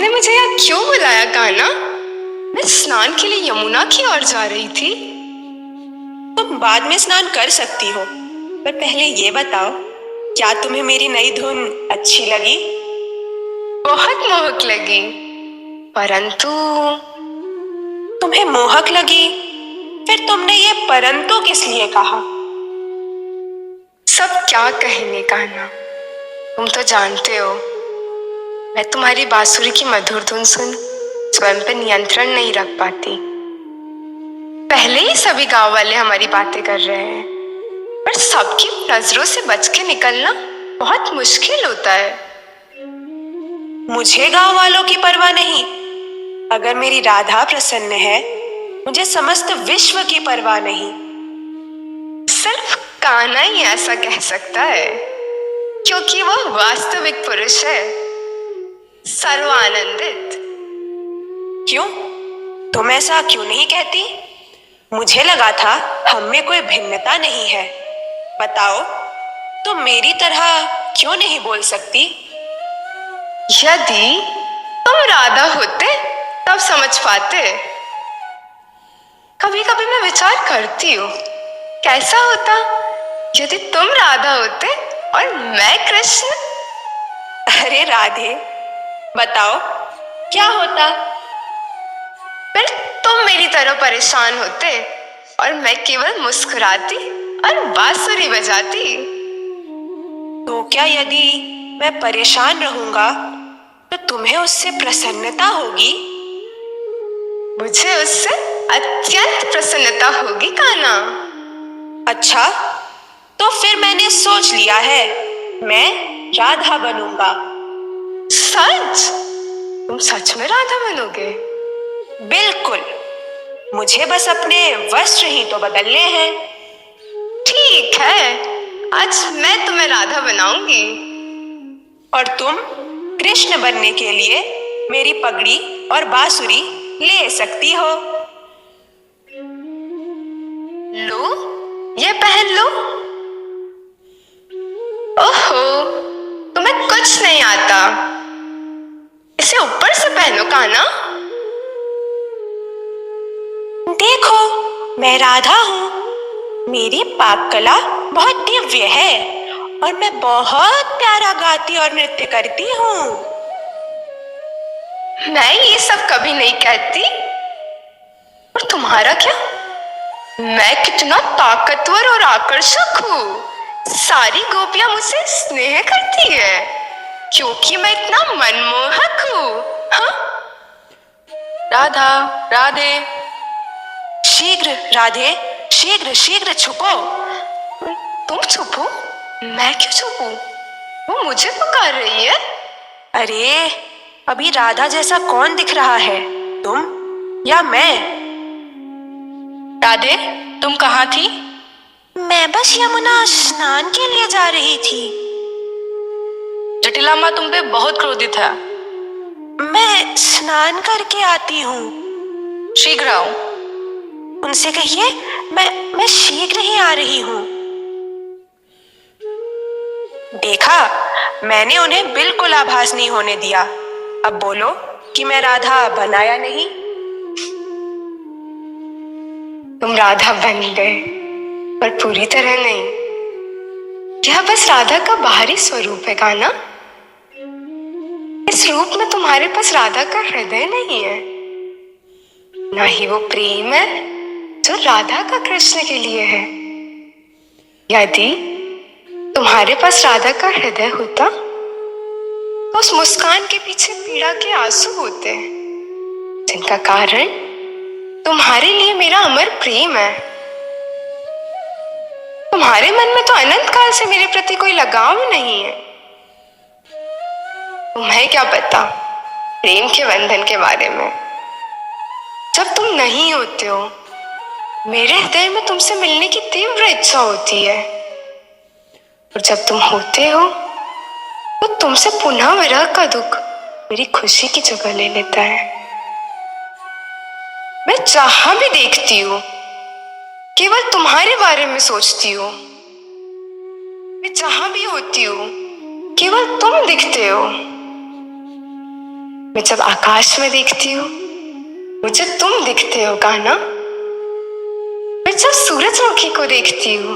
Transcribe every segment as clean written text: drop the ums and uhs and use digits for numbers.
तुमने मुझे यहाँ क्यों बुलाया कान्हा? मैं स्नान के लिए यमुना की ओर जा रही थी। तुम बाद में स्नान कर सकती हो, पर पहले ये बताओ, क्या तुम्हें मेरी नई धुन अच्छी लगी? बहुत मोहक लगी, परंतु तुम्हें मोहक लगी? फिर तुमने ये परंतु किस लिए कहा? सब क्या कहने कान्हा, तुम तो जानते हो मैं तुम्हारी बांसुरी की मधुर धुन सुन स्वयं पे नियंत्रण नहीं रख पाती। पहले ही सभी गांव वाले हमारी बातें कर रहे हैं, पर सबकी नजरों से बच के निकलना बहुत मुश्किल होता है। मुझे गांव वालों की परवाह नहीं। अगर मेरी राधा प्रसन्न है, मुझे समस्त विश्व की परवाह नहीं। सिर्फ कान्हा ही ऐसा कह सकता है, क्योंकि वह वास्तविक पुरुष है, सर्वानंदित। क्यों? तुम ऐसा क्यों नहीं कहती? मुझे लगा था हम में कोई भिन्नता नहीं है। बताओ, तुम मेरी तरह क्यों नहीं बोल सकती? यदि तुम राधा होते तब समझ पाते। कभी कभी मैं विचार करती हूँ, कैसा होता यदि तुम राधा होते और मैं कृष्ण? अरे राधे, बताओ क्या होता? फिर तुम मेरी तरह परेशान होते और मैं केवल मुस्कुराती और बांसुरी बजाती। तो क्या यदि मैं परेशान रहूंगा तो तुम्हें उससे प्रसन्नता होगी? मुझे उससे अत्यंत प्रसन्नता होगी कान्हा। अच्छा, तो फिर मैंने सोच लिया है, मैं राधा बनूंगा। सच? तुम सच में राधा बनोगे? बिल्कुल। मुझे बस अपने वस्त्र ही तो बदलने हैं। ठीक है, आज मैं तुम्हें राधा बनाऊंगी। और तुम कृष्ण बनने के लिए मेरी पगड़ी और बांसुरी ले सकती हो। लो, ये पहन लो। ओहो, तुम्हें कुछ नहीं आता। इसे ऊपर से पहनो कान्हा। देखो, मैं राधा हूँ। मेरी पाक कला बहुत दिव्य है और मैं बहुत प्यारा गाती और नृत्य करती हूँ। मैं ये सब कभी नहीं कहती। और तुम्हारा क्या? मैं कितना ताकतवर और आकर्षक हूँ। सारी गोपियां मुझसे स्नेह करती है क्योंकि मैं इतना मनमोहक हूँ। हाँ? राधा, राधे, शीघ्र राधे, शीघ्र शीघ्र छुपो। तुम छुपो? मैं क्यों छुपू? वो मुझे पुकार रही है। अरे, अभी राधा जैसा कौन दिख रहा है, तुम या मैं? राधे, तुम कहाँ थी? मैं बस यमुना स्नान के लिए जा रही थी। जटिला माँ तुम पे बहुत क्रोधित है। मैं स्नान करके आती हूँ। शीघ्र आओ। उनसे कहिए मैं शीघ्र ही आ रही हूँ। देखा, मैंने उन्हें बिल्कुल आभास नहीं होने दिया। अब बोलो कि मैं राधा बनाया नहीं। तुम राधा बन गए, पर पूरी तरह नहीं। यह बस राधा का बाहरी स्वरूप है कान्हा। इस रूप में तुम्हारे पास राधा का हृदय नहीं है, ना ही वो प्रेम है जो राधा का कृष्ण के लिए है। यदि तुम्हारे पास राधा का हृदय होता तो उस मुस्कान के पीछे पीड़ा के आंसू होते, जिनका कारण तुम्हारे लिए मेरा अमर प्रेम है। तुम्हारे मन में तो अनंत काल से मेरे प्रति कोई लगाव नहीं है। तुम्हें क्या पता प्रेम के बंधन के बारे में? जब तुम नहीं होते हो, मेरे हृदय में तुमसे मिलने की तीव्र इच्छा होती है, और जब तुम होते हो तो तुमसे पुनः विरह का दुख मेरी खुशी की जगह ले लेता है। मैं जहां भी देखती हूँ केवल तुम्हारे बारे में सोचती हूँ। मैं जहां भी होती हूँ केवल तुम दिखते हो। मैं जब आकाश में देखती हूँ मुझे तुम दिखते हो कान्हा। मैं जब सूरजमुखी को देखती हूँ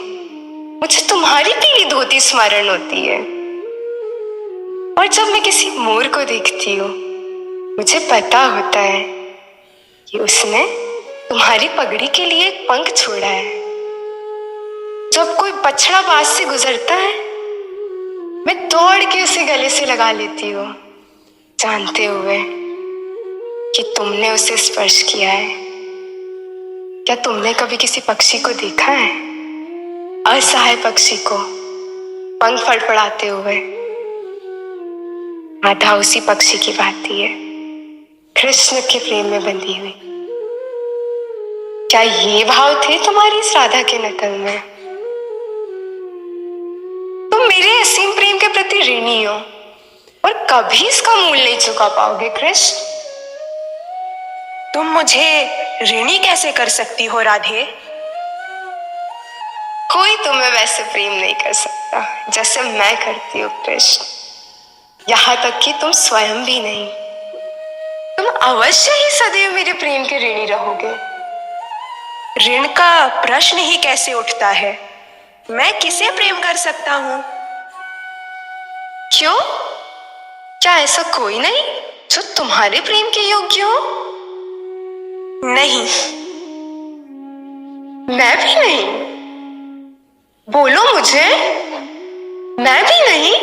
मुझे तुम्हारी पीली धोती स्मरण होती है। और जब मैं किसी मोर को देखती हूँ मुझे पता होता है कि उसने तुम्हारी पगड़ी के लिए एक पंख छोड़ा है। जब कोई बछड़ा पास से गुजरता है मैं दौड़ के उसे गले से लगा लेती हूँ, जानते हुए कि तुमने उसे स्पर्श किया है। क्या तुमने कभी किसी पक्षी को देखा है, असहाय पक्षी को पंख फड़फड़ाते हुए? राधा उसी पक्षी की भांति है, कृष्ण के प्रेम में बंधी हुई। क्या ये भाव थे तुम्हारी इस राधा के नकल में? तुम मेरे असीम प्रेम के प्रति ऋणी हो और कभी इसका मूल नहीं चुका पाओगे कृष्ण। तुम मुझे ऋणी कैसे कर सकती हो राधे? कोई तुम्हें वैसे प्रेम नहीं कर सकता जैसे मैं करती हूँ कृष्ण। यहाँ तक कि तुम स्वयं भी नहीं। तुम अवश्य ही सदैव मेरे प्रेम के ऋणी रहोगे। ऋण का प्रश्न ही कैसे उठता है? मैं किसे प्रेम कर सकता हूँ? क्यों? क्या ऐसा कोई नहीं जो तुम्हारे प्रेम के योग्य हो? नहीं। मैं भी नहीं। बोलो मुझे, मैं भी नहीं।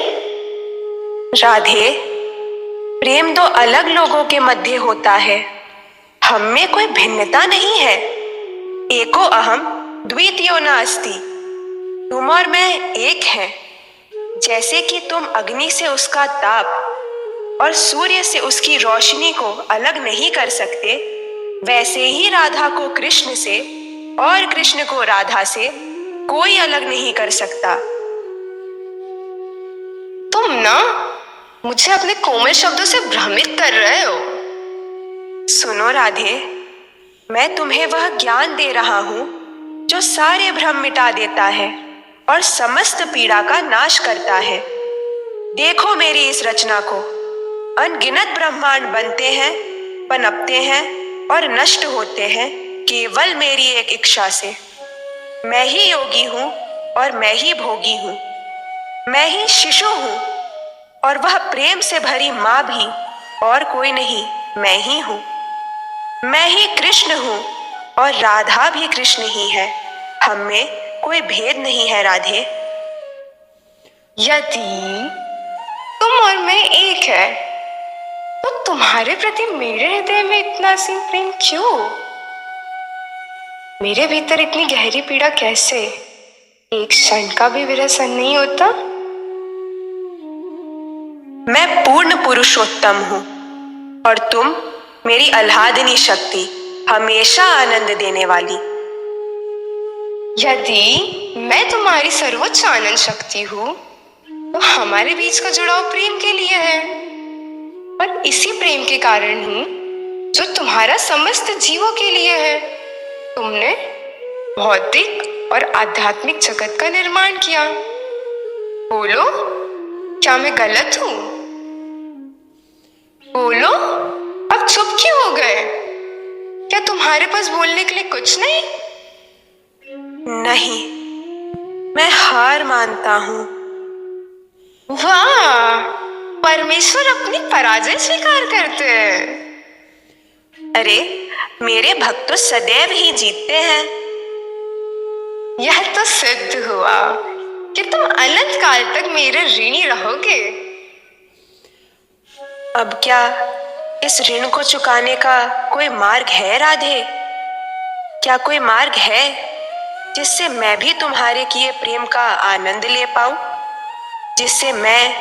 राधे, प्रेम दो अलग लोगों के मध्य होता है, हम में कोई भिन्नता नहीं है। एको अहम द्वितीयो नास्ति। तुम और मैं एक हैं। जैसे कि तुम अग्नि से उसका ताप और सूर्य से उसकी रोशनी को अलग नहीं कर सकते, वैसे ही राधा को कृष्ण से और कृष्ण को राधा से कोई अलग नहीं कर सकता। तुम ना मुझे अपने कोमल शब्दों से भ्रमित कर रहे हो। सुनो राधे, मैं तुम्हें वह ज्ञान दे रहा हूं जो सारे भ्रम मिटा देता है और समस्त पीड़ा का नाश करता है। देखो मेरी इस रचना को। अनगिनत ब्रह्मांड बनते हैं, पनपते हैं और नष्ट होते हैं केवल मेरी एक इच्छा से। मैं ही योगी हूं और मैं ही भोगी हूं। मैं ही शिशु हूं और वह प्रेम से भरी मां भी और कोई नहीं, मैं ही हूं। मैं ही कृष्ण हूं और राधा भी कृष्ण ही है। हम में कोई भेद नहीं है राधे। यदि तुम और मैं एक है तो तुम्हारे प्रति मेरे हृदय में इतना असीम प्रेम क्यों? मेरे भीतर इतनी गहरी पीड़ा कैसे? एक क्षण का भी विरह सहन नहीं होता? मैं पूर्ण पुरुषोत्तम हूं और तुम मेरी आह्लादिनी शक्ति, हमेशा आनंद देने वाली। यदि मैं तुम्हारी सर्वोच्च आनंद शक्ति हूँ तो हमारे बीच का जुड़ाव प्रेम के लिए है और इसी प्रेम के कारण ही जो तुम्हारा समस्त जीवों के लिए है। तुमने भौतिक और आध्यात्मिक जगत का निर्माण किया। बोलो, क्या मैं गलत हूं? बोलो, अब चुप क्यों हो गए? क्या तुम्हारे पास बोलने के लिए कुछ नहीं? नहीं, मैं हार मानता हूं। वाह, परमेश्वर अपनी पराजय स्वीकार करते हैं। अरे, मेरे भक्त तो सदैव ही जीतते हैं। यह तो सिद्ध हुआ कि तुम अनंत काल तक मेरे ऋणी रहोगे। अब क्या इस ऋण को चुकाने का कोई मार्ग है राधे? क्या कोई मार्ग है जिससे मैं भी तुम्हारे किए प्रेम का आनंद ले पाऊं, जिससे मैं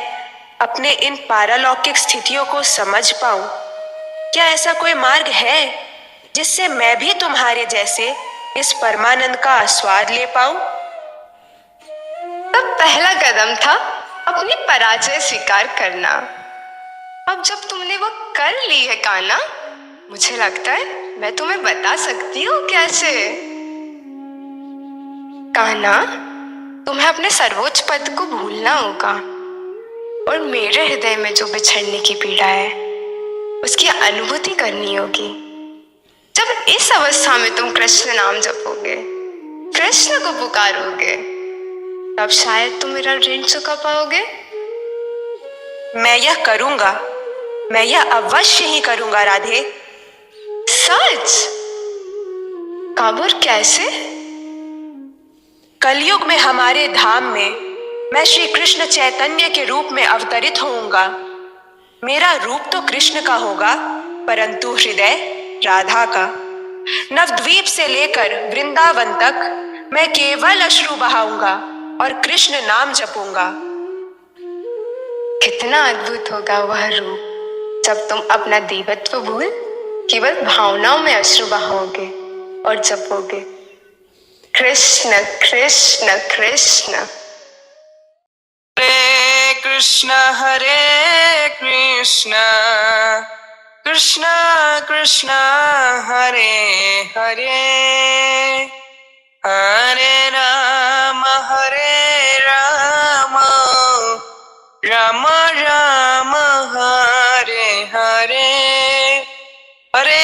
अपने इन पारलौकिक स्थितियों को समझ पाऊं? क्या ऐसा कोई मार्ग है जिससे मैं भी तुम्हारे जैसे इस परमानंद का स्वाद ले पाऊं? तब पहला कदम था अपनी पराजय स्वीकार करना। अब जब तुमने वो कर ली है कान्हा, मुझे लगता है मैं तुम्हें बता सकती हूँ कैसे। कान्हा, तुम्हें अपने सर्वोच्च पद को भूलना होगा और मेरे हृदय में जो बिछड़ने की पीड़ा है उसकी अनुभूति करनी होगी। जब इस अवस्था में तुम कृष्ण नाम जपोगे, कृष्ण को पुकारोगे, तब शायद तुम मेरा ऋण चुका पाओगे। मैं यह करूंगा, मैं यह अवश्य ही करूंगा राधे। सच? कब और कैसे? कलयुग में हमारे धाम में मैं श्री कृष्ण चैतन्य के रूप में अवतरित होऊंगा। मेरा रूप तो कृष्ण का होगा, परंतु हृदय राधा का। नवद्वीप से लेकर वृंदावन तक मैं केवल अश्रु बहाऊंगा और कृष्ण नाम जपूंगा। कितना अद्भुत होगा वह रूप जब तुम अपना देवत्व भूल केवल भावनाओं में अश्रु बहाओगे और जपोगे कृष्ण कृष्ण कृष्ण। हरे कृष्ण कृष्ण कृष्ण हरे हरे, हरे राम राम राम हरे हरे, हरे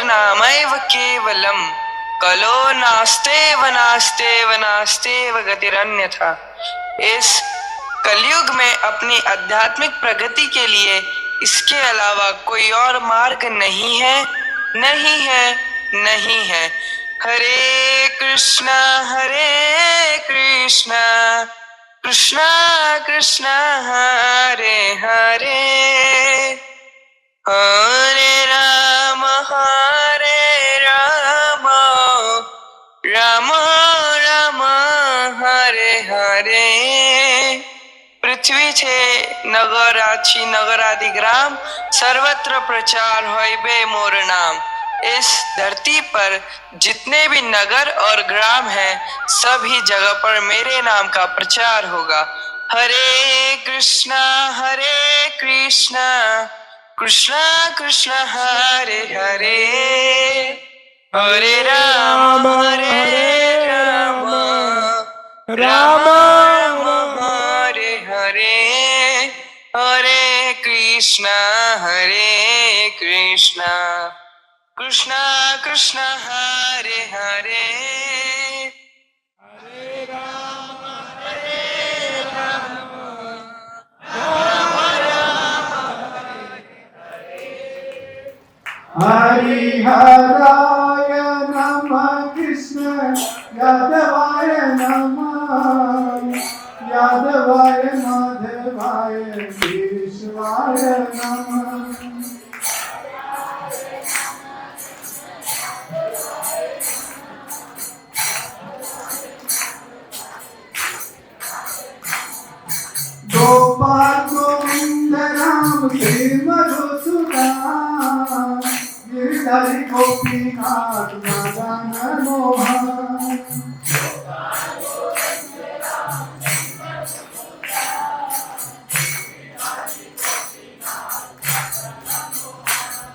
नामैव केवलम, कलो नास्तेव नास्तेव नास्तेव गतिरन्यथा। इस कलयुग में अपनी आध्यात्मिक प्रगति के लिए इसके अलावा कोई और मार्ग नहीं है, नहीं है, नहीं है। हरे कृष्णा कृष्णा कृष्णा हरे हरे, हरे राम राम राम हरे हरे। पृथ्वी छे नगर आछी नगर आदि ग्राम, सर्वत्र प्रचार होइबे मोर नाम। इस धरती पर जितने भी नगर और ग्राम हैं, सभी जगह पर मेरे नाम का प्रचार होगा। हरे कृष्णा कृष्णा कृष्णा हरे हरे, हरे राम राम राम हरे हरे, हरे कृष्णा कृष्णा कृष्णा हरे हरे, हरे राम हरिहराय नमः कृष्ण यादवाय नमः, यादवाय माधवाय केशवाय नमः। गोपाल गोविंद राम श्री मधुसूदन, गिरधरी गोपीनाथ मदन मोहन।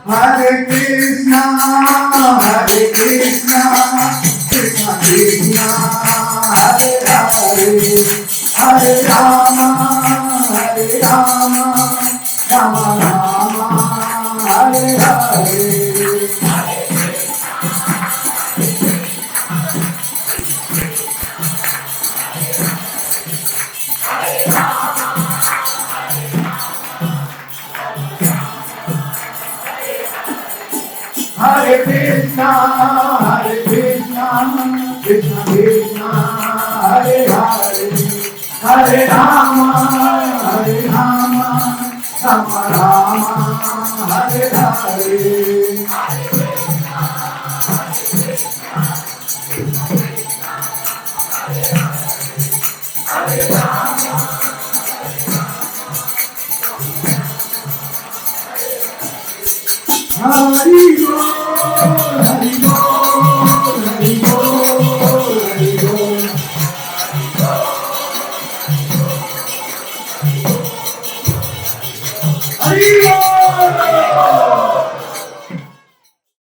हरे कृष्णा कृष्ण कृष्ण हरे हरे, हरे राम राम राम हरे हरे। हरे कृष्णा कृष्ण कृष्ण हरे हरे, हरे राम राम राम हरे हरे। हरि बोल हरि बोल हरि बोल हरि बोल। हरि बोल